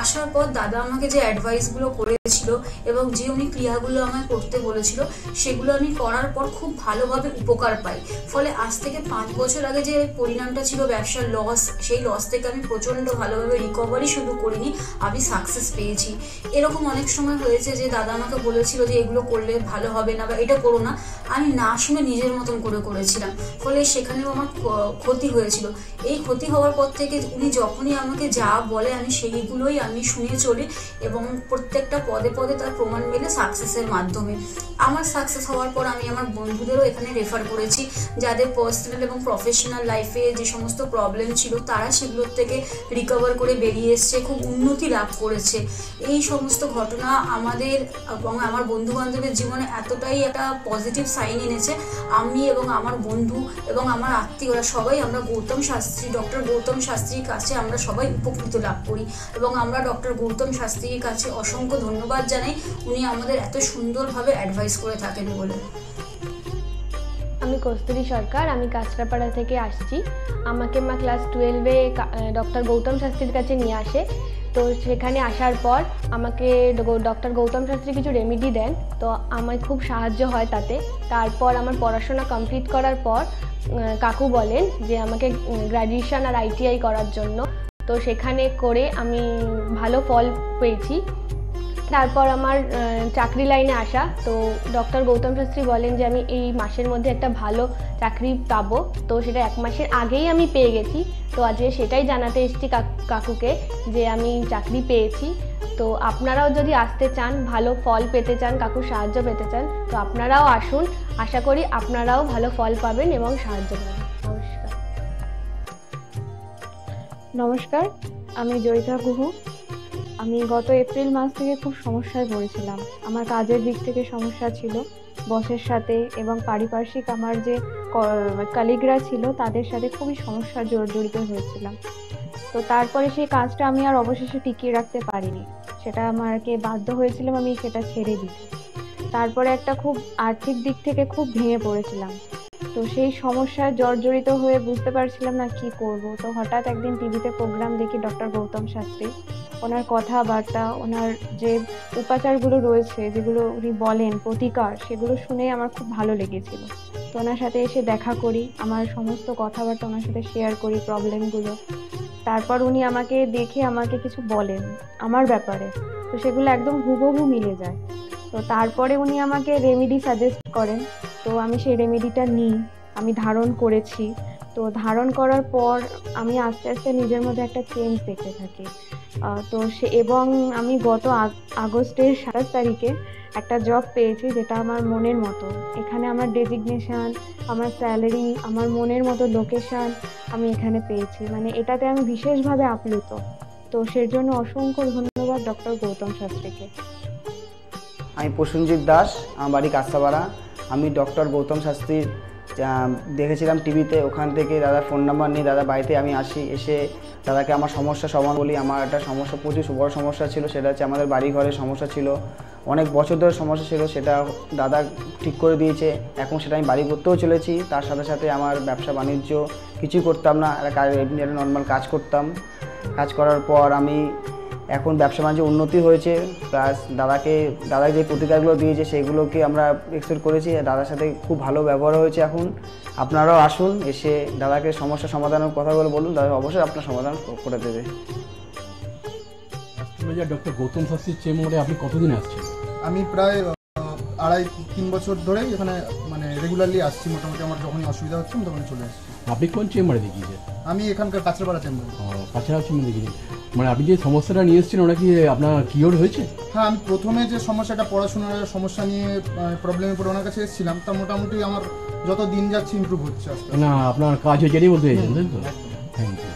আসার পর দাদা আমাকে যে অ্যাডভাইসগুলো করেছিল এবং যে উনি ক্রিয়াগুলো আমায় করতে বলেছিল, সেগুলো আমি করার পর খুব ভালোভাবে উপকার পাই। ফলে আজ থেকে 5 বছর আগে যে পরিণামটা ছিল ব্যবসার লস, সেই লস থেকে আমি প্রচণ্ড ভালোভাবে রিকভারি শুধু করিনি, আমি সাকসেস পেয়েছি। এরকম অনেক সময় হয়েছে যে দাদা আমাকে বলেছিল যে এগুলো করলে ভালো হবে না বা এটা করো না, আমি না শুনে নিজের মতন করে করেছিলাম, ফলে সেখানেও আমার ক্ষতি হয়েছিল। এই ক্ষতি হওয়ার পর থেকে উনি যখনই আমাকে যা বলে আমি সেইগুলোই আমি শুনে চলি এবং প্রত্যেকটা পদে পদে তার প্রমাণ মেলে সাকসেসের মাধ্যমে। আমার সাকসেস হওয়ার পর আমি আমার বন্ধুদেরও এখানে রেফার করেছি, যাদের পার্সোনাল এবং প্রফেশনাল লাইফে যে সমস্ত প্রবলেম ছিল তারা সেগুলোর থেকে রিকভার করে বেরিয়ে এসছে, খুব উন্নতি লাভ করেছে। এই সমস্ত ঘটনা আমাদের এবং আমার বন্ধু বান্ধবের জীবনে এতটাই একটা পজিটিভ সাইন এনেছে, আমি এবং আমার বন্ধু এবং আমার আত্মীয়রা সবাই আমরা ডক্টর গৌতম শাস্ত্রীর কাছে আমরা সবাই উপকৃত লাভ করি এবং আমরা ডক্টর গৌতম শাস্ত্রীর কাছে অসংখ্য ধন্যবাদ জানাই, উনি আমাদের এত সুন্দরভাবে অ্যাডভাইস করে থাকেন বলে। আমি কস্তুরী সরকার, আমি কাঁচরাপাড়া থেকে আসছি। আমাকে মা ক্লাস 12-এ ডক্টর গৌতম শাস্ত্রীর কাছে নিয়ে আসে। তো সেখানে আসার পর আমাকে ডক্টর গৌতম শাস্ত্রী কিছু রেমেডি দেন, তো আমার খুব সাহায্য হয় তাতে। তারপর আমার পড়াশোনা কমপ্লিট করার পর কাকু বলেন যে আমাকে গ্র্যাজুয়েশন আর ITI করার জন্য। তো সেখানে করে আমি ভালো ফল পেয়েছি। তারপর আমার চাকরি লাইনে আসা, তো ডক্টর গৌতম শাস্ত্রী বলেন যে আমি এই মাসের মধ্যে একটা ভালো চাকরি পাবো, তো সেটা 1 মাসের আগেই আমি পেয়ে গেছি। তো আজকে সেটাই জানাতে এসেছি কাকুকে যে আমি চাকরি পেয়েছি। তো আপনারাও যদি আসতে চান, ভালো ফল পেতে চান, কাকুর সাহায্য পেতে চান, তো আপনারাও আসুন। আশা করি আপনারাও ভালো ফল পাবেন এবং সাহায্য পাবেন। নমস্কার। নমস্কার, আমি জয়িতা গুহ। আমি গত এপ্রিল মাস থেকে খুব সমস্যায় পড়েছিলাম। আমার কাজের দিক থেকে সমস্যা ছিল, বসের সাথে এবং পারিপার্শ্বিক আমার যে কলিগরা ছিল তাদের সাথে খুবই সমস্যা জড়িত হয়েছিলাম। তো তারপরে সেই কাজটা আমি আর অবশেষে টিকিয়ে রাখতে পারিনি, সেটা আমাকে বাধ্য হয়েছিলাম আমি সেটা ছেড়ে দিতে। তারপরে একটা খুব আর্থিক দিক থেকে খুব ভেঙে পড়েছিলাম। তো সেই সমস্যায় জর্জরিত হয়ে বুঝতে পারছিলাম না কি করব। তো হঠাৎ একদিন টিভিতে প্রোগ্রাম দেখি ডক্টর গৌতম শাস্ত্রী, ওনার কথাবার্তা, ওনার যে উপাচারগুলো রয়েছে, যেগুলো উনি বলেন প্রতিকার, সেগুলো শুনে আমার খুব ভালো লেগেছিল। তো ওনার সাথে এসে দেখা করি, আমার সমস্ত কথাবার্তা ওনার সাথে শেয়ার করি, প্রবলেমগুলো। তারপর উনি আমাকে দেখে আমাকে কিছু বলেন আমার ব্যাপারে, তো সেগুলো একদম হুবহু মিলে যায়। তো তারপরে উনি আমাকে রেমেডি সাজেস্ট করেন, তো আমি সেই রেমেডিটা নিই, আমি ধারণ করেছি। তো ধারণ করার পর আমি আস্তে আস্তে নিজের মধ্যে একটা চেঞ্জ দেখতে থাকি। তো এবং আমি গত আগস্টের 27 তারিখে একটা জব পেয়েছি, যেটা আমার মনের মতো। এখানে আমার ডেজিগনেশন, আমার স্যালারি, আমার মনের মতো লোকেশন আমি এখানে পেয়েছি, মানে এটাতে আমি বিশেষভাবে আপ্লুত। তো সের জন্য অসংখ্য ধন্যবাদ ডক্টর গৌতম শাস্ত্রীকে। আমি প্রসেনজিৎ দাস, আমার বাড়ি কাঁসাপাড়া। আমি ডক্টর গৌতম শাস্ত্রীর দেখেছিলাম টিভিতে, ওখান থেকে দাদা ফোন নাম্বার নিয়ে দাদা বাড়িতে আমি আসি, এসে দাদাকে আমার সমস্যা সমাধান বলি। আমার একটা সমস্যা, প্রচুর বড় সমস্যা ছিল, সেটা হচ্ছে আমাদের বাড়ি ঘরের সমস্যা ছিল, অনেক বছর ধরে সমস্যা ছিল, সেটা দাদা ঠিক করে দিয়েছে। এখন সেটা আমি বাড়ি করতেও চলেছি। তার সাথে সাথে আমার ব্যবসা বাণিজ্য কিছুই করতাম না, একটা নর্মাল কাজ করতাম। কাজ করার পর আমি এখন ব্যবসা বাণিজ্য উন্নতি হয়েছে, প্লাস দাদা যে প্রতিকারগুলো দিয়েছে সেগুলোকে আমরা এক্সপেক্ট করেছি। দাদার সাথে খুব ভালো ব্যবহার হয়েছে। এখন আপনারাও আসুন, এসে দাদাকে সমস্যা সমাধানের কথাগুলো বলুন, দাদা অবশ্যই আপনার সমাধান করে দেবে। ডক্টর গৌতম শাস্ত্রীর চেম্বারে আপনি কতদিন আসছেন? আমি প্রায় 2.5-3 বছর ধরে এখানে মানে রেগুলারলি আসছি। মোটামুটি আমার যখনই অসুবিধা হচ্ছে তখন চলে আসছি। আপনি কোন চেম্বারে দেখিয়েছেন? আমি এখানকার কাঁচরাপাড়া চেম্বারে। কাঁচরাপাড়া চেম্বারে দেখিয়েছেন, মানে আপনি যে সমস্যাটা নিয়ে এসেছেন ওটা কি আপনার কিওর হয়েছে? হ্যাঁ, আমি প্রথমে যে সমস্যাটা, পড়াশোনার সমস্যা নিয়ে প্রবলেমে পড়ে ওনার কাছে এসেছিলাম, তা মোটামুটি আমার যত দিন যাচ্ছে ইমপ্রুভ হচ্ছে আস্তে আস্তে। না, আপনার কাজ হয়েছে এটাই বলতে চাইছেন, তাই তো? Thank you.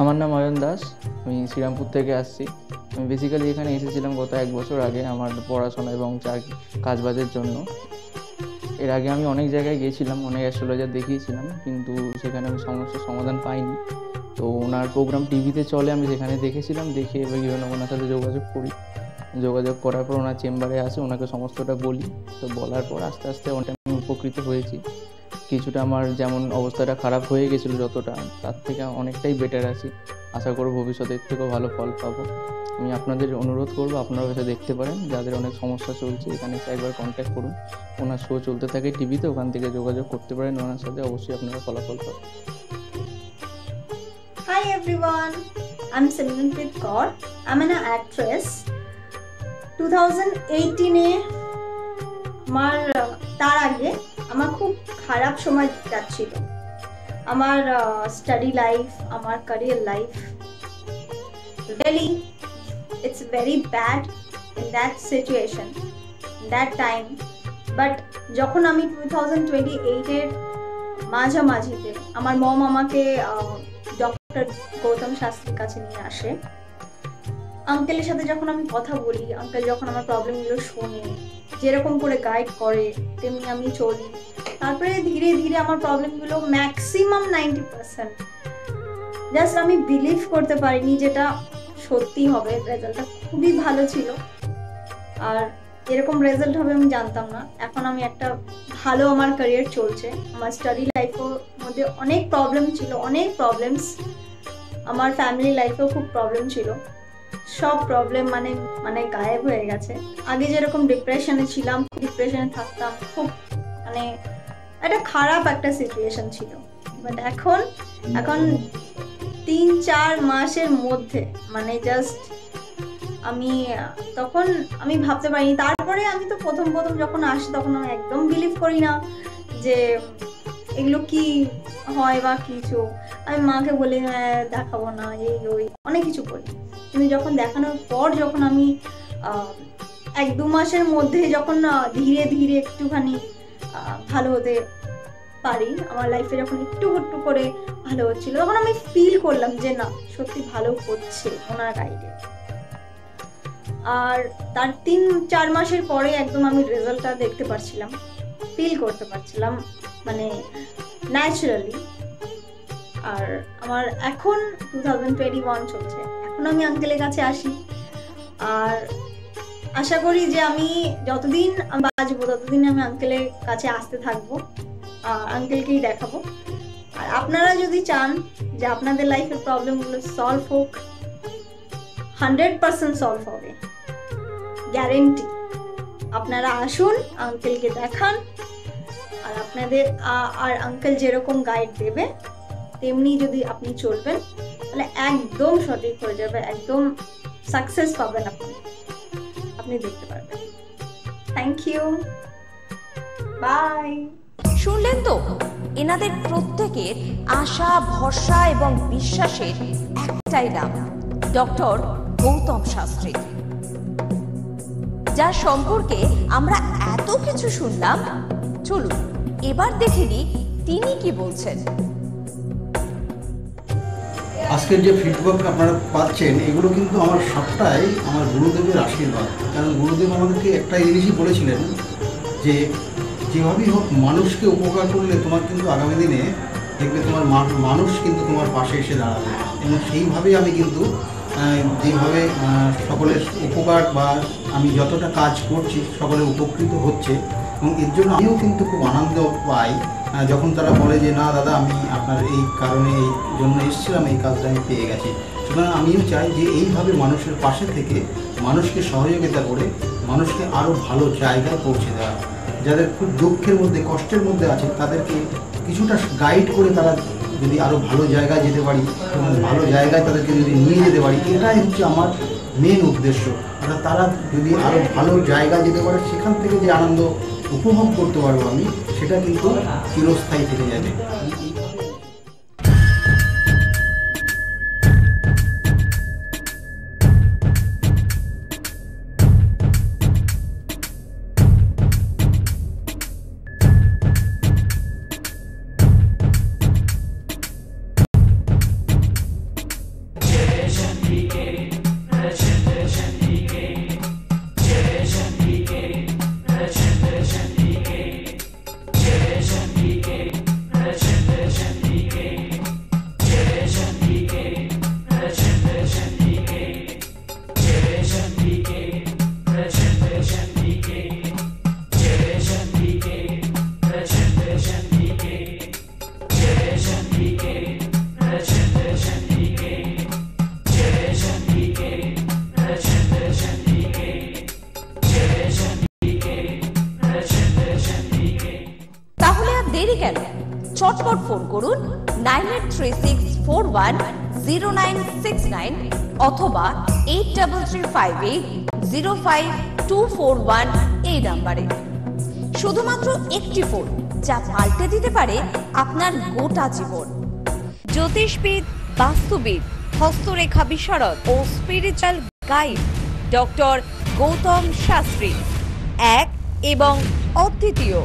আমার নাম অয়ন দাস, আমি শ্রীরামপুর থেকে আসছি। আমি বেসিক্যালি এখানে এসেছিলাম গত 1 বছর আগে আমার পড়াশোনা এবং কাজবাজের জন্য। এর আগে আমি অনেক জায়গায় গিয়েছিলাম, অনেক অ্যাস্ট্রোলজার দেখিয়েছিলাম, কিন্তু সেখানে আমি সমস্যার সমাধান পাইনি। তো ওনার প্রোগ্রাম টিভিতে চলে, আমি সেখানে দেখেছিলাম, দেখে এবার বিভিন্ন ওনার সাথে যোগাযোগ করি। যোগাযোগ করার পর ওনার চেম্বারে আসে, ওনাকে সমস্তটা বলি। তো বলার পর আস্তে আস্তে অনেক আমি উপকৃত হয়েছি। কিছুটা আমার যেমন অবস্থাটা খারাপ হয়ে গেছিলো যতটা, তার থেকে অনেকটাই বেটার আছি। আশা করব ভবিষ্যতে এর থেকেও ভালো ফল পাবো। আমি আপনাদের অনুরোধ করবো আপনারাও এসে দেখতে পারেন, যাদের অনেক সমস্যা চলছে এখানে এসে একবার কন্ট্যাক্ট করুন। ওনার শো চলতে থাকে টিভিতে, ওখান থেকে যোগাযোগ করতে পারেন ওনার সাথে, অবশ্যই আপনারা ফলাফল পাবেন। Hi everyone, I'm Simranpreet Kaur. I'm an actress. 2018-এ তার আগে আমার খুব খারাপ সময় যাচ্ছিল। আমার স্টাডি লাইফ, আমার career life, really it's very bad in that situation, in that time. But যখন আমি 2028-এর মাঝামাঝিতে আমার মম আমাকে ডক্টর গৌতম শাস্ত্রীর কাছে নিয়ে আসে। আঙ্কেলের সাথে যখন আমি কথা বলি, আঙ্কেল যখন আমার প্রবলেমগুলো শোনে, যেরকম করে গাইড করে তেমনি আমি চলি। তারপরে ধীরে ধীরে আমার প্রবলেমগুলো ম্যাক্সিমাম 90% জাস্ট আমি বিলিভ করতে পারিনি যেটা সত্যি হবে। রেজাল্টটা খুবই ভালো ছিল, আর এরকম রেজাল্ট হবে আমি জানতাম না। এখন আমি একটা ভালো আমার ক্যারিয়ার চলছে। আমার স্টাডি লাইফের মধ্যে অনেক প্রবলেম ছিল, অনেক প্রবলেমস। আমার ফ্যামিলি লাইফেও খুব প্রবলেম ছিল, সব প্রবলেম মানে গায়েব হয়ে গেছে। আগে যেরকম ডিপ্রেশনে ছিলাম, ডিপ্রেশনে থাকতাম, খুব মানে একটা খারাপ একটা সিচুয়েশন ছিল। বাট এখন 3-4 মাসের মধ্যে, মানে জাস্ট তখন আমি ভাবতে পারিনি। তারপরে আমি তো প্রথম যখন আসি তখন আমি একদম বিলিভ করি না যে এগুলো কি হয় বা কিছু। আমি মাকে বলি হ্যাঁ দেখাবো না, এই ওই অনেক কিছু করি, কিন্তু যখন দেখানোর পর যখন আমি 1-2 মাসের মধ্যে যখন ধীরে ধীরে একটুখানি ভালো হতে পারি, আমার লাইফে যখন একটু করে ভালো হচ্ছিল, তখন আমি ফিল করলাম যে না সত্যি ভালো হচ্ছে ওনার গাইডে। আর তার 3-4 মাসের পরে একদম আমি রেজাল্টটা দেখতে পারছিলাম, ফিল করতে পারছিলাম, মানে ন্যাচারালি। আর আমার এখন 2021 চলছে, এখন আমি আঙ্কেলের কাছে আসি, আর আশা করি যে আমি যতদিন বাঁচবো ততদিন আমি আঙ্কেলের কাছে আসতে থাকবো, আঙ্কেলকেই দেখাবো। আর আপনারা যদি চান যে আপনাদের লাইফের প্রবলেমগুলো সলভ হোক, 100% সলভ হবে, গ্যারেন্টি। আপনারা আসুন, আঙ্কেলকে দেখান, আর আপনাদের আর আঙ্কেল যেরকম গাইড দেবে তেমনি যদি আপনি চলবেন তাহলে একদম সঠিক হয়ে যাবে, একদম সাকসেস পাবেন আপনি দেখতে পারবেন। Thank you, bye. শুনলেন তো, এনাদের প্রত্যেকের আশা, ভরসা এবং বিশ্বাসের একটাই নাম, ডক্টর গৌতম শাস্ত্রী, যার সম্পর্কে আমরা এত কিছু শুনলাম। চলুন এবার দেখে নিই তিনি কি বলছেন। আজকের যে ফিডব্যাক আপনারা পাচ্ছেন এগুলো কিন্তু আমার সবটাই আমার গুরুদেবের আশীর্বাদ। কারণ গুরুদেব আমাদেরকে একটা জিনিসই বলেছিলেন যে যেভাবেই হোক মানুষকে উপকার করলে তোমার কিন্তু আগামী দিনে দেখবে তোমার মানুষ কিন্তু তোমার পাশে এসে দাঁড়াবে। এবং সেইভাবেই আমি কিন্তু যেভাবে সকলের উপকার বা আমি যতটা কাজ করছি সকলে উপকৃত হচ্ছে, এবং এর জন্য আমিও কিন্তু খুব আনন্দ পাই যখন তারা বলে যে না দাদা আমি আপনার এই কারণে এই জন্য এসেছিলাম, এই কাজটা আমি পেয়ে গেছি। সুতরাং আমিও চাই যে এইভাবে মানুষের পাশে থেকে মানুষকে সহযোগিতা করে মানুষকে আরও ভালো জায়গায় পৌঁছে দেওয়া। যাদের খুব দুঃখের মধ্যে কষ্টের মধ্যে আছে তাদেরকে কিছুটা গাইড করে তারা যদি আরও ভালো জায়গায় যেতে পারি এবং ভালো জায়গায় তাদেরকে যদি নিয়ে যেতে পারি, এটাই হচ্ছে আমার মেন উদ্দেশ্য। অর্থাৎ তারা যদি আরও ভালো জায়গায় যেতে পারে সেখান থেকে যে আনন্দ উপভোগ করতে পারবো আমি, সেটা কিন্তু চিরস্থায়ী থেকে যাবে। চটপট ফোন করুন 9836410969 অথবা 8335805241 এই নাম্বারে। শুধুমাত্র একটি ফোন যা পাল্টে দিতে পারে আপনার গোটা জীবন। জ্যোতিষবিদ, বাস্তুবিদ, হস্তরেখা বিশারদ ও spiritual guide doctor Gautam Shastri, এক এবং অদ্বিতীয়।